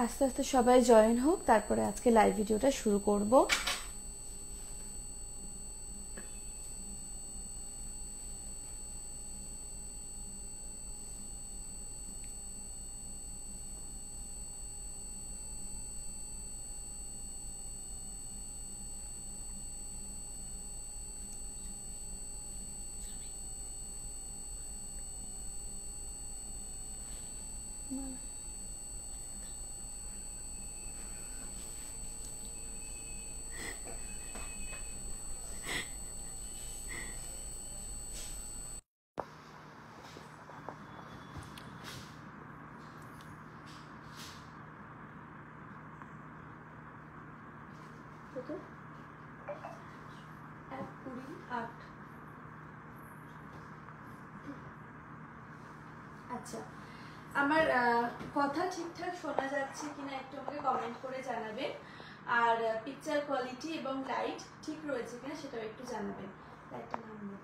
আস্তে আস্তে সবাই জয়েন হোক, তারপরে আজকে লাইভ ভিডিওটা শুরু করব। আচ্ছা, আমার কথা ঠিকঠাক শোনা যাচ্ছে কিনা একটু আমাকে কমেন্ট করে জানাবেন, আর পিকচার কোয়ালিটি এবং লাইট ঠিক রয়েছে কিনা সেটাও একটু জানাবেন। লাইটটা নামাবেন,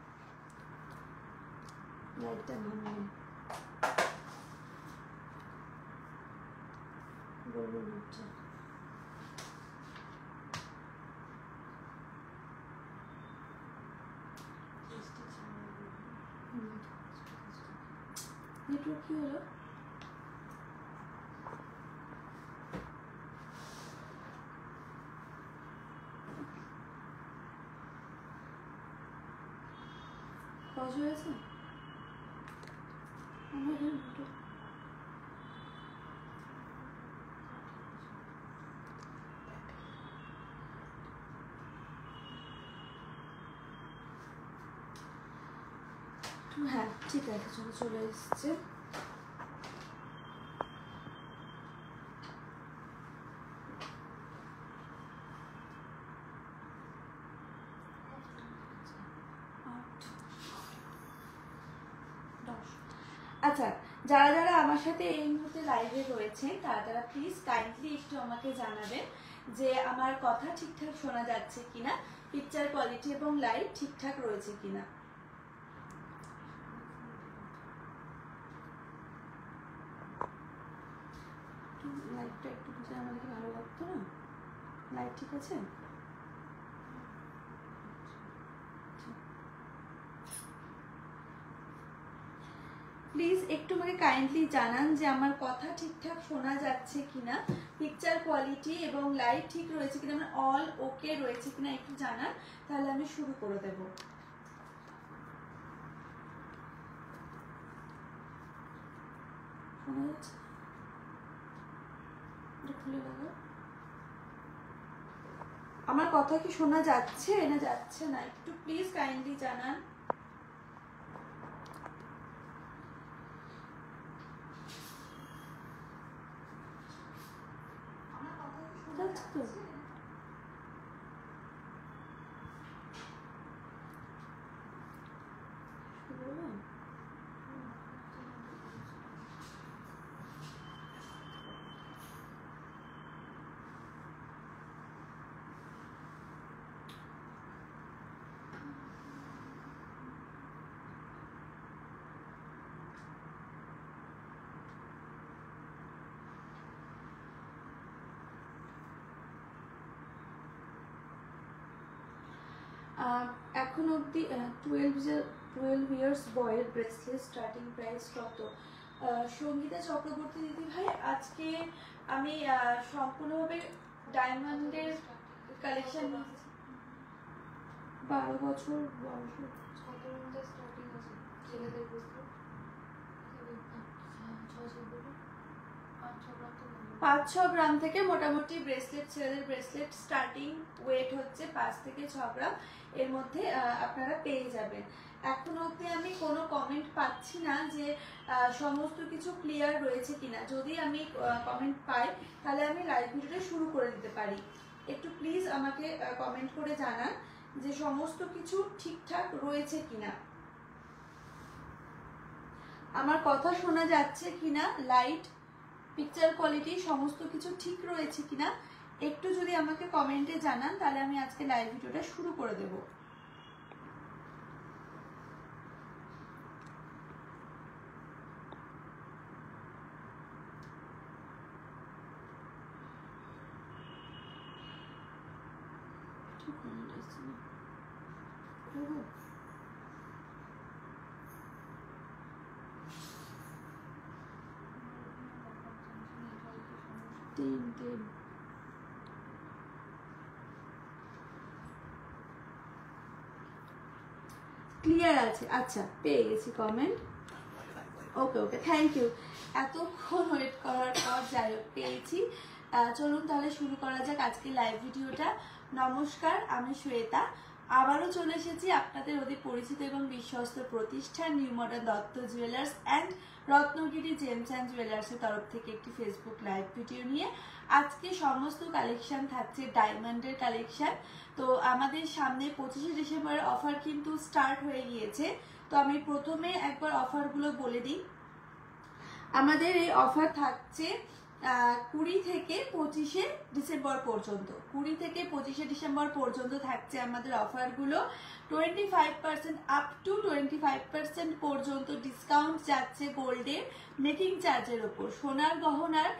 লাইটটা নামাবেন, বলুন আচ্ছা। নেটওয়ার্ক কি হলো? পজ হয়েছে? আমার হ্যাঁ ঠিক আছে, চলে এসছে। আচ্ছা, যারা যারা আমার সাথে এই মুহূর্তে লাইভে রয়েছেন তারা প্লিজ কাইন্ডলি একটু আমাকে জানাবেন যে আমার কথা ঠিকঠাক শোনা যাচ্ছে কিনা, পিকচার কোয়ালিটি এবং লাইট ঠিকঠাক রয়েছে কিনা। লাইটটা একটু বুঝে আমাকে ভালো লাগতো না। লাইট ঠিক আছে? প্লিজ একটু আমাকে কাইন্ডলি জানান যে আমার কথা ঠিকঠাক শোনা যাচ্ছে কিনা, পিকচার কোয়ালিটি এবং লাইট ঠিক রয়েছে কিনা, মানে অল ওকে রয়েছে কিনা একটু জানান, তাহলে আমি শুরু করে দেব। শোনা যাচ্ছে? খুলে লাগো। আমার কথা কি শোনা যাচ্ছে না যাচ্ছে না একটু প্লিজ কাইন্ডলি জানান। যাচ্ছে তো? 12 ইয়ার্স বয়ের ব্রেসলেট স্টার্টিং প্রাইস কত? সঙ্গীতা চক্রবর্তী দিদি ভাই, আজকে আমি সম্পূর্ণভাবে ডায়মন্ডের কালেকশন 12 বছর বয়স স্টার্টিং আছে ছেলেদের ব্রেসলেট 5-6 গ্রাম থেকে মোটামুটি ব্রেসলেট, ছেলেদের ব্রেসলেট স্টার্টিং ওয়েট হচ্ছে 5 থেকে 6 গ্রাম, এর মধ্যে আপনারা পেয়ে যাবেন। এখন অবধি আমি কোনো কমেন্ট পাচ্ছি না যে সমস্ত কিছু ক্লিয়ার রয়েছে কিনা। যদি আমি কমেন্ট পাই তাহলে আমি লাইভ ভিডিওটা শুরু করে দিতে পারি। একটু প্লিজ আমাকে কমেন্ট করে জানান যে সমস্ত কিছু ঠিকঠাক রয়েছে কিনা, আমার কথা শোনা যাচ্ছে কিনা, লাইট, পিকচার কোয়ালিটি সমস্ত কিছু ঠিক রয়েছে কিনা একটু যদি আমাকে কমেন্টে জানান, তাহলে আমি আজকে লাইভ ভিডিওটা শুরু করে দেব। ক্লিয়ার আছে? আচ্ছা, পেয়ে গেছি comment. Okay okay, thank you. এতক্ষণ ওয়েট করার পর যাই হোক পেয়েছি। চলুন তাহলে শুরু করা যাক আজকে লাইভ ভিডিওটা। নমস্কার, আমি শ্বেতা। আবারও চলে এসেছি আপনাদের অতি পরিচিত এবং বিশ্বস্ত প্রতিষ্ঠান new modern Dutta jewellers and Ratnagiri gems and জুয়েলার্সের তরফ থেকে একটি ফেসবুক লাইভ ভিডিও নিয়ে। আজকে সমস্ত কালেকশন থাকছে ডায়মন্ডের কালেকশন। তো আমাদের সামনে 25শে ডিসেম্বরের অফার কিন্তু স্টার্ট হয়ে গিয়েছে। তো আমি প্রথমে একবার অফারগুলো বলে দিই। আমাদের এই অফার থাকছে 20 থেকে 25শে ডিসেম্বর পর্যন্ত। 20 থেকে 25শে ডিসেম্বর পর্যন্ত থাকছে আমাদের অফারগুলো। 25% আপ টু 25% পর্যন্ত ডিসকাউন্ট যাচ্ছে গোল্ডের মেকিং চার্জের ওপর। সোনার গহনার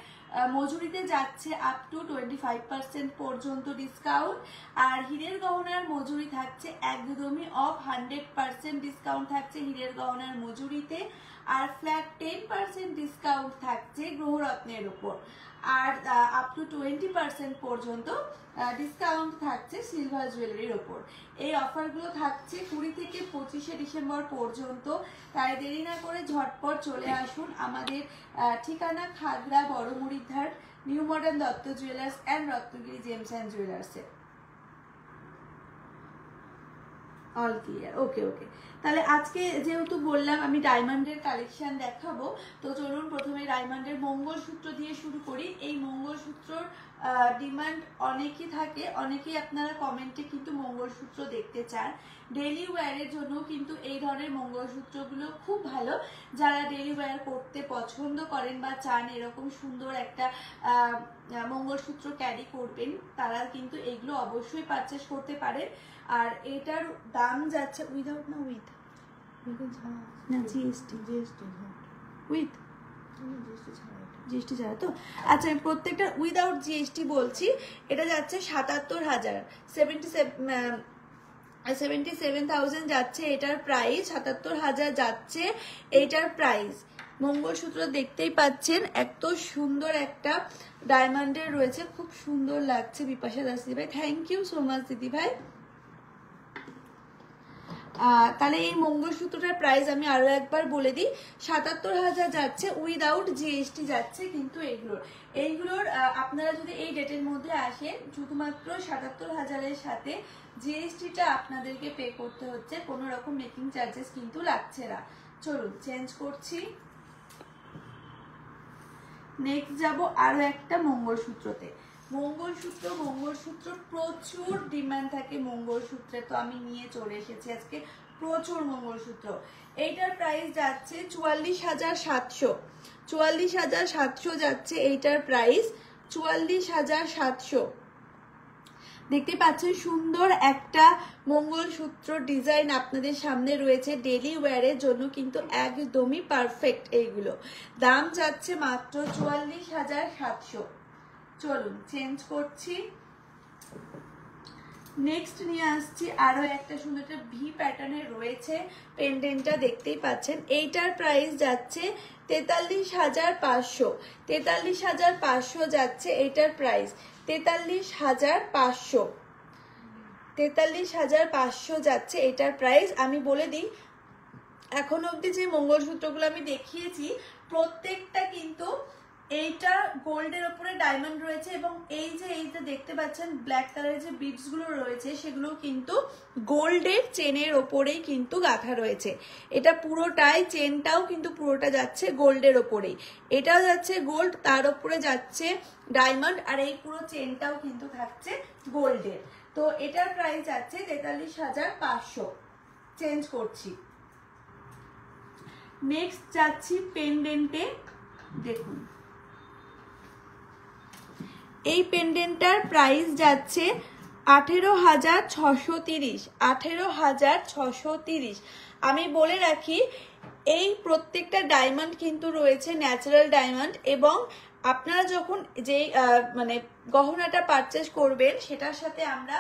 মজুরিতে যাচ্ছে আপ টু 25% পর্যন্ত ডিসকাউন্ট। আর হীরের গহনার মজুরি থাকছে একদমই অফ, 100% ডিসকাউন্ট থাকছে হীরের গহনার মজুরিতে। আর ফ্ল্যাট 10% ডিসকাউন্ট থাকছে গ্রহরত্নের উপর। আর আপ টু 20% পর্যন্ত ডিসকাউন্ট থাকছে সিলভার জুয়েলারির ওপর। এই অফারগুলো থাকছে 20 থেকে 25শে ডিসেম্বর পর্যন্ত। তাই দেরি না করে ঝটপট চলে আসুন। আমাদের ঠিকানা খাগড়া বড়মুড়িধার new modern Dutta jewellers and Ratnagiri gems and জুয়েলার্সে। All clear, okay okay. তাহলে আজকে যেহেতু বললাম আমি ডায়মন্ডের কালেকশন দেখাবো, তো চলুন প্রথমে ডায়মন্ডের মঙ্গলসূত্র দিয়ে শুরু করি। এই মঙ্গলসূত্রর ডিমান্ড অনেকই থাকে, অনেকেই আপনারা কমেন্টে কিন্তু মঙ্গলসূত্র দেখতে চান। ডেইলি ওয়্যারের জন্য কিন্তু এই ধরনের মঙ্গলসূত্রগুলো খুব ভালো। যারা ডেইলি ওয়্যার করতে পছন্দ করেন বা চান এরকম সুন্দর একটা মঙ্গলসূত্র ক্যারি করবেন, তারা কিন্তু এগুলো অবশ্যই পারচেস করতে পারেন। আর এটার দাম যাচ্ছে উইদাউট না উইথ না জিএসটি উইথ জিএসটি ছাড়া তো? আচ্ছা, আমি প্রত্যেকটা উইদাউট জিএসটি বলছি। এটা যাচ্ছে 77,000, 77,000 যাচ্ছে এটার প্রাইস। 77,000 যাচ্ছে এটার প্রাইস। মঙ্গলসূত্র দেখতেই পাচ্ছেন, এত সুন্দর একটা ডায়মন্ডের রয়েছে, খুব সুন্দর লাগছে। বিপাশা দাস দিদি ভাই, থ্যাংক ইউ সো মাচ দিদি ভাই। তাহলে এই মঙ্গলসূত্রটার প্রাইস আমি আরো একবার বলে দিই। 77,000 যাচ্ছে উইদাউট জিএসটি যাচ্ছে। কিন্তু এইগুলোর আপনারা যদি এই ডেটের মধ্যে আসেন, শুধুমাত্র 77,000-এর সাথে জিএসটিটা আপনাদেরকে পে করতে হচ্ছে, কোনো রকম মেকিং চার্জেস কিন্তু লাগছে না। চলুন চেঞ্জ করছি। নেক্সট যাব আরো একটা মঙ্গলসূত্রতে। মঙ্গলসূত্র প্রচুর ডিমান্ড থাকে মঙ্গলসূত্রে, তো আমি নিয়ে চলে এসেছি আজকে প্রচুর মঙ্গলসূত্র। এইটার প্রাইস যাচ্ছে 44,700। 44,700 যাচ্ছে এইটার প্রাইস, 44,700। দেখতে পাচ্ছেন সুন্দর একটা মঙ্গলসূত্র ডিজাইন আপনাদের সামনে রয়েছে। ডেলি ওয়্যারের জন্য কিন্তু একদমই পারফেক্ট। এইগুলো দাম যাচ্ছে মাত্র 44,700। চলুন চেঞ্জ করছি। নেক্সট নিয়ে আসছি আরো একটা সুন্দর একটা ভি প্যাটার্নের রয়েছে পেন্ডেন্টটা, দেখতেই পাচ্ছেন। এইটার প্রাইস যাচ্ছে 43,500। 43,500 যাচ্ছে এইটার প্রাইস, 43,500। 43,500 যাচ্ছে এটার প্রাইস। আমি বলে দিই, এখন অবধি যে মঙ্গলসূত্রগুলো আমি দেখিয়েছি প্রত্যেকটা কিন্তু এইটা গোল্ডের ওপরে ডায়মন্ড রয়েছে, এবং এইটা দেখতে পাচ্ছেন ব্ল্যাক কালারের যে বিডস গুলো রয়েছে সেগুলো কিন্তু গোল্ডের চেনের ওপরেই কিন্তু গাঁথা রয়েছে। এটা পুরোটাই, চেনটাও কিন্তু পুরোটা যাচ্ছে গোল্ডের ওপরেই। এটাও যাচ্ছে গোল্ড, তার ওপরে যাচ্ছে ডায়মন্ড, আর এই পুরো চেনটাও কিন্তু থাকছে গোল্ডের। তো এটার প্রাইস যাচ্ছে 43,500। চেঞ্জ করছি। নেক্সট যাচ্ছি পেন্ডেন্টে। দেখুন এই পেন্ডেন্টটার প্রাইস যাচ্ছে 18,630। 18,630। আমি বলে রাখি, এই প্রত্যেকটা ডায়মন্ড কিন্তু রয়েছে ন্যাচারাল ডায়মন্ড, এবং আপনারা যখন যে মানে গহনাটা পারচেস করবেন সেটার সাথে আমরা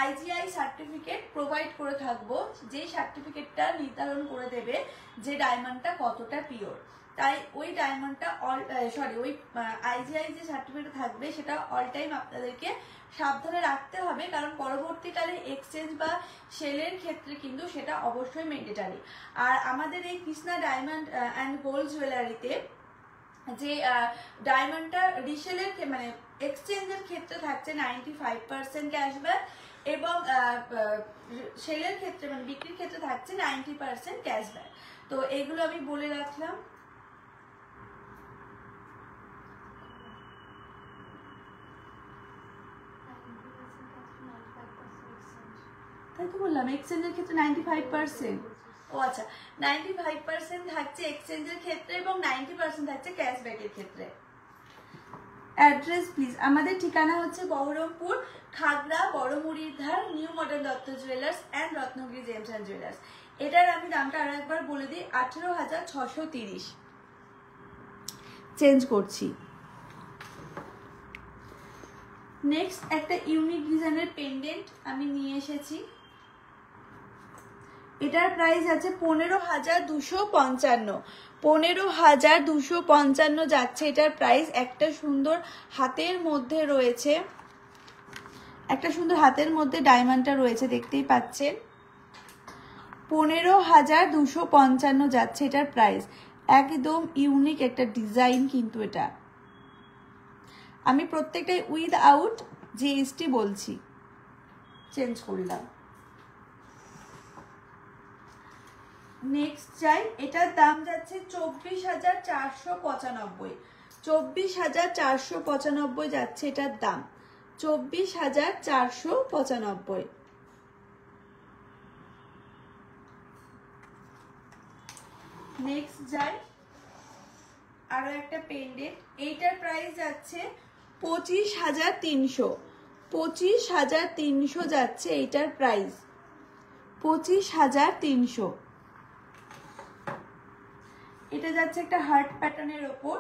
IGI সার্টিফিকেট প্রোভাইড করে থাকবো, যেই সার্টিফিকেটটা নির্ধারণ করে দেবে যে ডায়মন্ডটা কতটা পিওর। তাই ওই ডায়মন্ডটা ওই IGI যে সার্টিফিকেট থাকবে সেটা অল টাইম আপনাদেরকে সাবধানে রাখতে হবে, কারণ পরবর্তীকালে এক্সচেঞ্জ বা সেলের ক্ষেত্রে কিন্তু সেটা অবশ্যই ম্যান্ডেটরি। আর আমাদের এই কৃষ্ণা ডায়মন্ড অ্যান্ড গোল্ড জুয়েলারিতে যে ডায়মন্ডটা রিসেলের মানে এক্সচেঞ্জের ক্ষেত্রে থাকছে 95% ক্যাশব্যাক, এবং সেলের ক্ষেত্রে মানে বিক্রির ক্ষেত্রে থাকছে 90% ক্যাশব্যাক। তো এগুলো আমি বলে রাখলাম। তাই তো বললাম এক্সচেঞ্জের ক্ষেত্রে 95%। ও আচ্ছা, 95% থাকছে এক্সচেঞ্জের ক্ষেত্রে এবং 90% থাকছে ক্যাশব্যাকের ক্ষেত্রে। Address please. আমাদের ঠিকানা হচ্ছে বহরমপুর, খাগড়া, বড়মুড়ির ধার, new modern Dutta jewellers and Ratnagiri gems and jewellers. এটার আমি দামটা আরো একবার বলে দিই, 18,630 চেঞ্জ করছি। নেক্সট একটা ইউনিক ডিজাইনের পেন্ডেন্ট আমি নিয়ে এসেছি। এটার প্রাইস আছে 15,255। 15,255 যাচ্ছে এটার প্রাইস। একটা সুন্দর হাতের মধ্যে রয়েছে, একটা সুন্দর হাতের মধ্যে ডায়মন্ডটা রয়েছে, দেখতেই পাচ্ছেন। 15,255 যাচ্ছে এটার প্রাইস। একদম ইউনিক একটা ডিজাইন কিন্তু এটা। আমি প্রত্যেকটাই উইদাউট জিএসটি বলছি, চেঞ্জ করলাম। নেক্সট যাই, এটার দাম যাচ্ছে 24,495। 24,495 যাচ্ছে এটার দাম, 24,495। নেক্সট যাই, আরো একটা পেন্ডেন্ট। এইটার প্রাইস যাচ্ছে 25,300। 25,300 যাচ্ছে এইটার প্রাইস, 25,300। এটা যাচ্ছে একটা হার্ট প্যাটার্নের ওপর।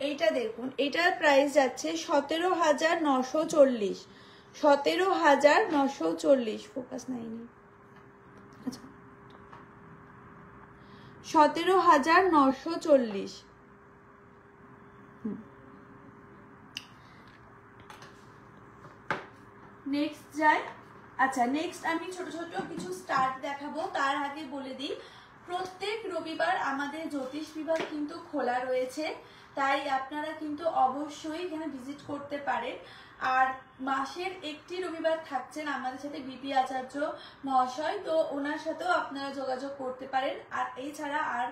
এইটা দেখুন, এটার প্রাইস যাচ্ছে 17,940। 17,940। ফোকাস নাইনি। আচ্ছা, 17,940। নেক্সট যাই। আচ্ছা, নেক্সট আমি ছোট ছোট কিছু স্টার্ট দেখাবো। তার আগে বলে দিই, প্রত্যেক রবিবার আমাদের জ্যোতিষ বিভাগ কিন্তু খোলা রয়েছে, তাই আপনারা কিন্তু অবশ্যই এখানে ভিজিট করতে পারেন। আর মাসের একটি রবিবার থাকছেন আমাদের সাথে বিপি আচার্য মহাশয়, তো ওনার সাথেও আপনারা যোগাযোগ করতে পারেন। আর এছাড়া আর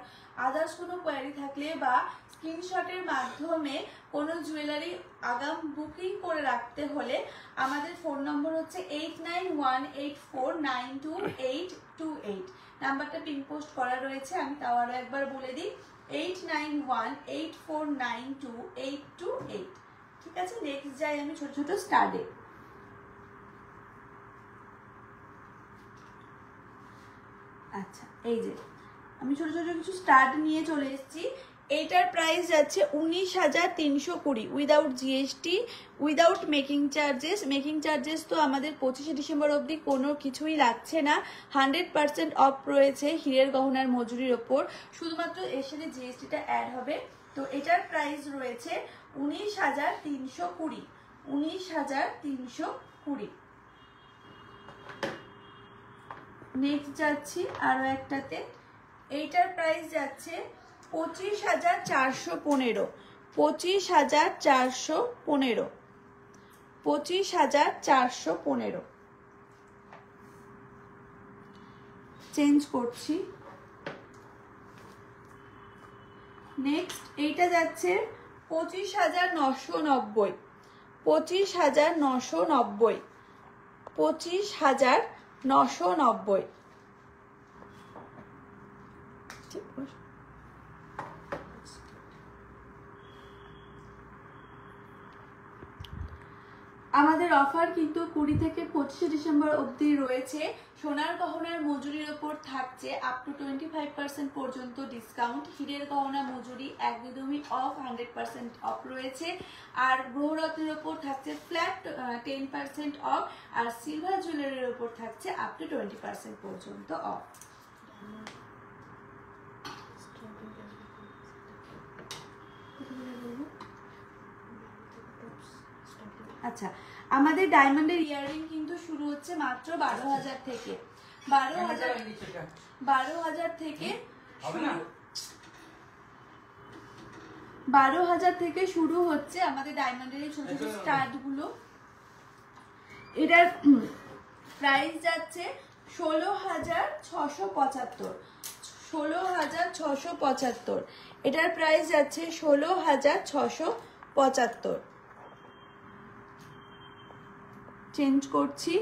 আদার্স কোনো কোয়ারি থাকলে বা স্ক্রিনশটের মাধ্যমে কোনো জুয়েলারি আগাম বুকিং করে রাখতে হলে আমাদের ফোন নম্বর হচ্ছে 8918492828। নাম্বারটা পিন পোস্ট করা রয়েছে, আমি তাও আরো একবার বলে দিই, 8918492828। ঠিক আছে, নেক্সট যাই আমি ছোট ছোট স্টার্টে। আচ্ছা, এই যে আমি ছোট ছোট কিছু স্টার্ট নিয়ে চলে এসেছি। এইটার প্রাইস যাচ্ছে 19,320 without GST, without making charges. Making charges তো আমাদের 25শে ডিসেম্বর অবধি কোনো কিছুই লাগছে না, 100% অফ রয়েছে হীরের গহনার মজুরির ওপর, শুধুমাত্র এর সাথে জিএসটিটা অ্যাড হবে। তো এটার প্রাইস রয়েছে 19,320। 19,320। নেক্সট যাচ্ছি আরো একটাতে। এইটার প্রাইস যাচ্ছে 25,415। 25,415। 25,415 চেঞ্জ করছি। নেক্সট এইটা যাচ্ছে 25,990। 25,990। 25,990। আমাদের অফার কিন্তু 20 থেকে 25 ডিসেম্বর অবধি রয়েছে। সোনার গহনার মজুরির ওপর থাকছে আপ টু 25% পর্যন্ত ডিসকাউন্ট। হীরের গহনা মজুরি একদমই অফ, 100% অফ রয়েছে। আর গ্রহরত্নের ওপর থাকছে ফ্ল্যাট 10% অফ, আর সিলভার জুয়েলারির ওপর থাকছে আপ টু 20% পর্যন্ত অফ। আচ্ছা, আমাদের ডায়মন্ডের ইয়াররিং কিন্তু শুরু হচ্ছে মাত্র 12,000 থেকে। 12,000 থেকে 12,000 থেকে শুরু হচ্ছে আমাদের ডায়মন্ডের এই ছোট ছোট স্টাড গুলো। এটার প্রাইস যাচ্ছে 16,675। 16,675 এটার প্রাইস যাচ্ছে 16,675। চেঞ্জ করছি।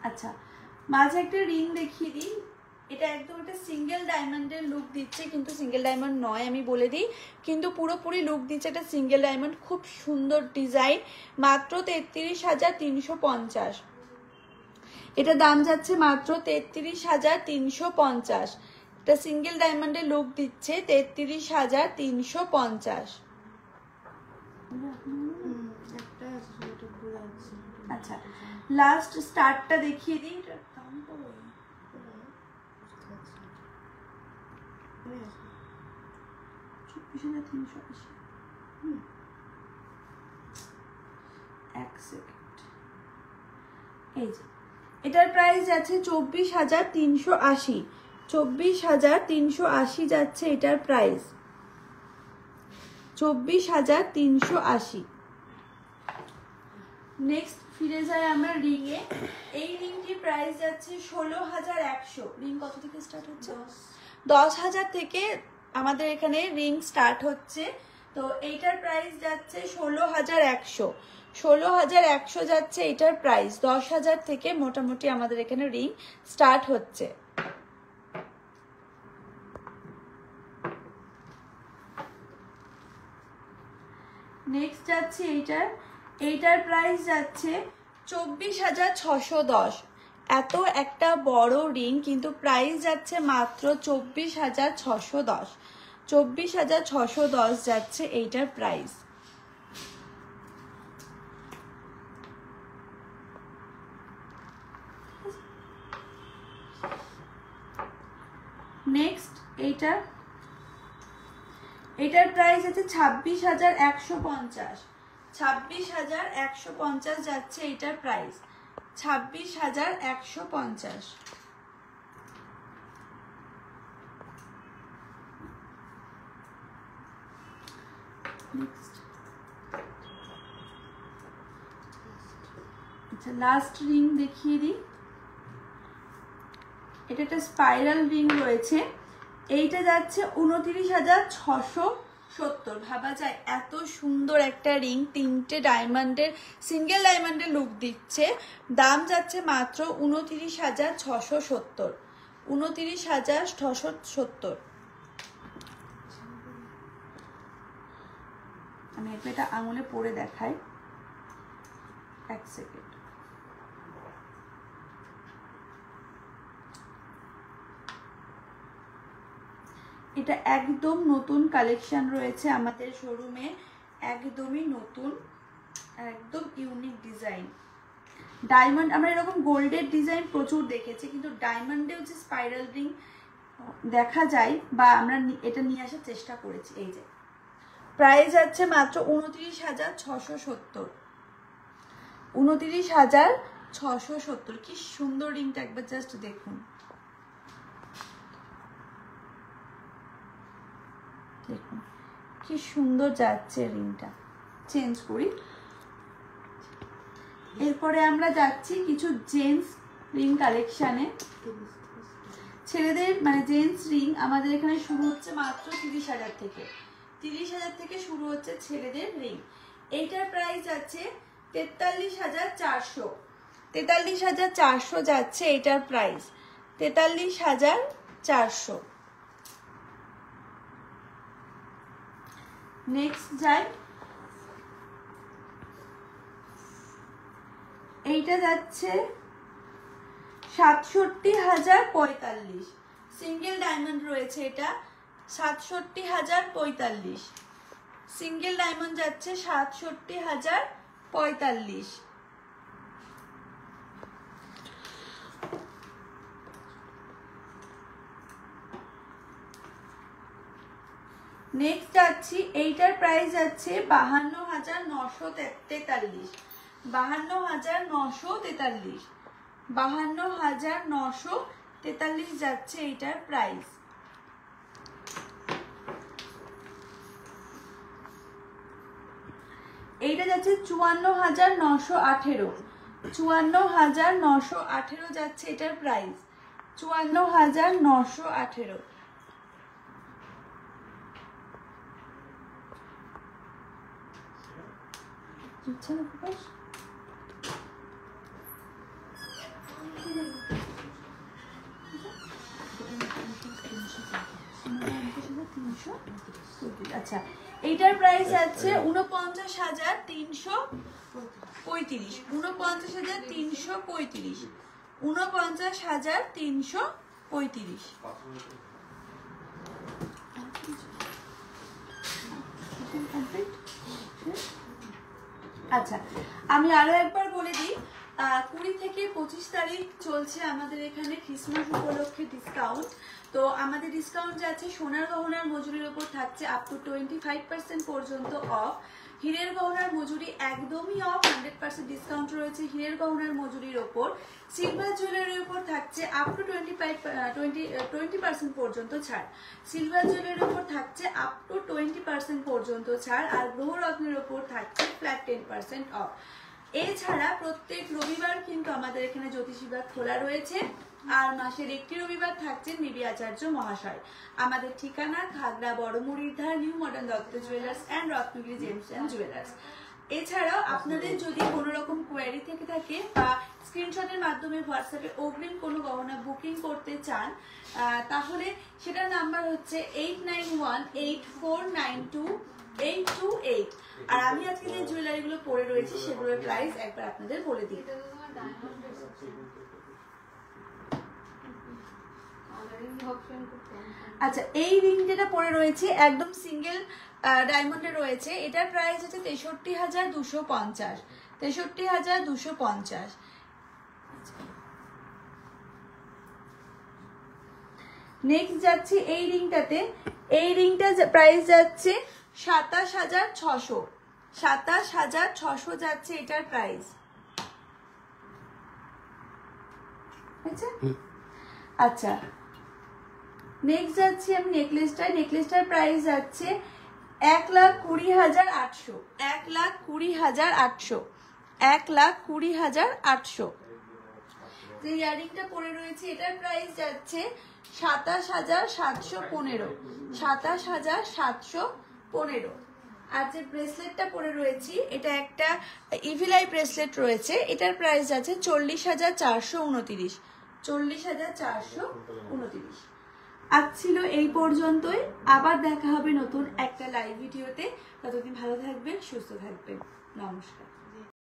আচ্ছা, মাঝে একটা রিং দেখিয়ে দিই। এটা একদম একটা সিঙ্গেল ডায়মন্ডের লুক দিচ্ছে, কিন্তু সিঙ্গেল ডায়মন্ড নয় আমি বলে দিই, কিন্তু পুরোপুরি লুক দিচ্ছে একটা সিঙ্গেল ডায়মন্ড। খুব সুন্দর ডিজাইন, মাত্র 33,350। এটা দাম যাচ্ছে মাত্র 33,350। এটা সিঙ্গেল ডায়মন্ডের লুক দিচ্ছে 33,350। আচ্ছা, লাস্ট স্টার্টটা দেখিয়ে দিই। এই যে এটার প্রাইস যাচ্ছে 24,380। 24,380 যাচ্ছে এটার প্রাইস, 24,380। নেক্সট ফিরে যাই আমরা রিং এ। এই রিংটির প্রাইস যাচ্ছে 16,100। রিং কত থেকে স্টার্ট হচ্ছে? 10,000 থেকে আমাদের এখানে রিং স্টার্ট হচ্ছে। তো এইটার প্রাইস যাচ্ছে 16,100। 16,100 যাচ্ছে এটার প্রাইস। 10,000 থেকে মোটামুটি আমাদের এখানে রিং স্টার্ট হচ্ছে। নেক্সট যাচ্ছে এইটার প্রাইস যাচ্ছে 24,610। এত একটা বড় রিং, কিন্তু প্রাইস যাচ্ছে মাত্র 24,610। 24,610 যাচ্ছে এইটার প্রাইস। নেক্সট এটার প্রাইস আছে 26,150। 26,150 যাচ্ছে এটার প্রাইস। 26,150। আচ্ছা, লাস্ট রিং দেখিয়ে দিই। এটা একটা স্পাইরাল রিং রয়েছে। এইটা যাচ্ছে 29,670। ভাবা যায় এত সুন্দর একটা রিং, তিনটে ডায়মন্ডের, সিঙ্গেল ডায়মন্ডের লুক দিচ্ছে। দাম যাচ্ছে মাত্র 29,670। 29,670। আমি এটা আঙুলে পরে দেখাই, এক সেকেন্ড। এটা একদম নতুন কালেকশন রয়েছে আমাদের শোরুমে, একদমই নতুন, একদম ইউনিক ডিজাইন। ডায়মন্ড আমরা এরকম গোল্ডের ডিজাইন প্রচুর দেখেছি, কিন্তু ডায়মন্ডেও যে স্পাইরাল রিং দেখা যায় বা আমরা এটা নিয়ে আসার চেষ্টা করেছি। এই যে প্রাইস আছে মাত্র 29,670। 29,670। কি সুন্দর রিংটা, একবার জাস্ট দেখুন। দেখুন কি সুন্দর যাচ্ছে রিংটা। চেঞ্জ করি। এরপরে আমরা যাচ্ছি কিছু জেন্টস রিং কালেকশানে। ছেলেদের মানে জেন্টস রিং আমাদের এখানে শুরু হচ্ছে মাত্র 30,000 থেকে। 30,000 থেকে শুরু হচ্ছে ছেলেদের রিং। এইটার প্রাইস আছে 43,400। 43,400 যাচ্ছে এইটার প্রাইস। 43,400। নেক্সট যাই, এইটা যাচ্ছে ৬৭,০৪৫, সিঙ্গেল ডায়মন্ড রয়েছে এটা ৬৭,০৪৫, সিঙ্গেল ডায়মন্ড যাচ্ছে ৬৭,০৪৫। নেক্সট যাচ্ছি, এইটার প্রাইস যাচ্ছে ৫২,৯৪৩, ৫২,৯৪৩, ৫২,৯৪৩ যাচ্ছে এইটার প্রাইস। এইটা যাচ্ছে ৫৪,৯১৮, ৫৪,৯১৮ যাচ্ছে এটার প্রাইস, ৫৪,৯১৮। আচ্ছা প্রকাশ, আচ্ছা এইটার প্রাইস আছে ৪৯,৩৩৫, ৪৯,৩৩৫, ৪৯,৩৩৫। আচ্ছা আমি আরো একবার বলে দিই, ২০ থেকে ২৫ তারিখ চলছে আমাদের এখানে ক্রিসমাস উপলক্ষে ডিসকাউন্ট। তো আমাদের ডিসকাউন্ট যাচ্ছে সোনার গহনার মজুরির উপর থাকছে আপ টু 25% পর্যন্ত অফ। হীরের গহনার মজুরি একদমই অফ, 100% ডিসকাউন্ট রয়েছে হীরের গহনার মজুরির ওপর। সিলভার জুয়েলারির উপর থাকছে আপ টু 20% পর্যন্ত ছাড়, সিলভার জুয়েলারির উপর থাকছে আপ টু 20% পর্যন্ত ছাড়, আর গ্রহরত্নের উপর থাকছে ফ্ল্যাট 10% অফ। এছাড়া প্রত্যেক রবিবার কিন্তু আমাদের এখানে জ্যোতিষ বিভাগ খোলা রয়েছে, আর মাসের একটি রবিবার থাকছেন বিবি আচার্য মহাশয়। আমাদের ঠিকানা খাগড়া বড়মুড়ির ধার, new modern Dutta jewellers and Ratnagiri gems and jewellers. এছাড়াও আপনাদের যদি কোনো রকম কোয়ারি থেকে থাকে বা স্ক্রিনশটের মাধ্যমে হোয়াটসঅ্যাপে অগ্রিম কোনো গহনা বুকিং করতে চান, তাহলে সেটার নাম্বার হচ্ছে 8918492828। আর আমি আজকে যে জুয়েলারিগুলো পরে রয়েছি সেগুলোর প্রাইস একবার আপনাদের বলে দিই। আচ্ছা এই রিং যেটা পরে রয়েছে একদম সিঙ্গেল ডায়মন্ডে রয়েছে, এটার প্রাইস হচ্ছে ৬৩,২৫০, ৬৩,২৫০। নেক্সট যাচ্ছি এই রিংটাতে, এই রিংটা প্রাইস যাচ্ছে ২৭,৬০০, ২৭,৬০০ যাচ্ছে এটার প্রাইস। আচ্ছা নেক্সট যাচ্ছি আমি নেকলেসটায়, নেকলেসটার প্রাইস যাচ্ছে ১,২০,৮০০, ১,২০,৮০০, ১,২০,৮০০। যে ইয়ারিংটা পরে রয়েছে এটার প্রাইস যাচ্ছে ২৭,৭১৫, ২৭,৭১৫। আর যে ব্রেসলেটটা পরে রয়েছি এটা একটা ইভিলাই ব্রেসলেট রয়েছে, এটার প্রাইস যাচ্ছে ৪০,৪২৯, ৪০,৪২৯। আজ ছিল এই পর্যন্তই, আবার দেখা হবে নতুন একটা লাইভ ভিডিওতে। ততদিন ভালো থাকবেন, সুস্থ থাকবেন, নমস্কার।